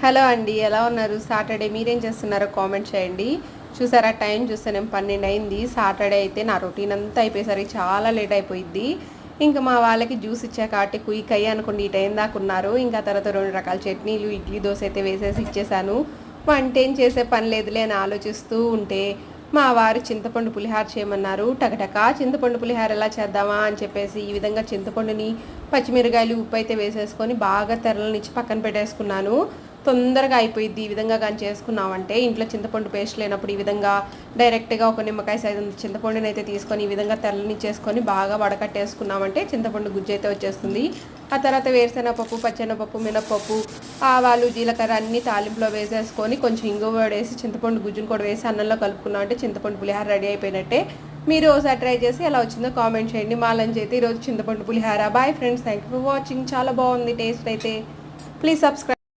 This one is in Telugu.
హలో అండి, ఎలా ఉన్నారు? సాటర్డే మీరేం చేస్తున్నారో కామెంట్ చేయండి. చూసారా, టైం చూస్తే నేను 12 అయింది. సాటర్డే అయితే నా రొటీన్ అంతా అయిపోయేసరికి చాలా లేట్ అయిపోయిద్ది. ఇంకా మా వాళ్ళకి జ్యూస్ ఇచ్చా కాబట్టి క్విక్ అయ్యి అనుకోండి ఈ టైం దాకా ఉన్నారు. ఇంకా తర్వాత 2 రకాల చట్నీలు, ఇడ్లీ, దోశ అయితే వేసేసి ఇచ్చేసాను. వంట ఏం చేసే పని లేదులే అని ఆలోచిస్తూ ఉంటే మా వారు చింతపండు పులిహార చేయమన్నారు. టకటకా చింతపండు పులిహార ఎలా చేద్దామా అని చెప్పేసి ఈ విధంగా చింతపండుని, పచ్చిమిరకాయలు, ఉప్పు అయితే వేసేసుకొని బాగా తెరలనిచ్చి పక్కన పెట్టేసుకున్నాను. తొందరగా అయిపోయిద్ది ఈ విధంగా కానీ చేసుకున్నామంటే. ఇంట్లో చింతపండు పేస్ట్ లేనప్పుడు ఈ విధంగా డైరెక్ట్గా ఒక నిమ్మకాయ సైజు చింతపండుని అయితే తీసుకొని ఈ విధంగా తెరలనిచ్చేసుకొని బాగా వడకట్టేసుకున్నామంటే చింతపండు గుజ్జు అయితే వచ్చేస్తుంది. ఆ తర్వాత వేరుశెనగపప్పు, పచ్చెనగపప్పు, మినపప్పు, ఆవాలు, జీలకర్ర అన్నీ తాలింపులో వేసేసుకొని కొంచెం ఇంగువ వేసి చింతపండు గుజ్జును కూడా వేసి అన్నంలో కలుపుకున్నామంటే చింతపండు పులిహార రెడీ అయిపోయినట్టే. మీరు ఒకసారి ట్రై చేసి ఎలా వచ్చిందో కామెంట్ చేయండి. మా లంచ్ అయితే ఈరోజు చింతపండు పులిహార. Bye friends, thank you for watching. చాలా బాగుంది టేస్ట్ అయితే. Please subscribe.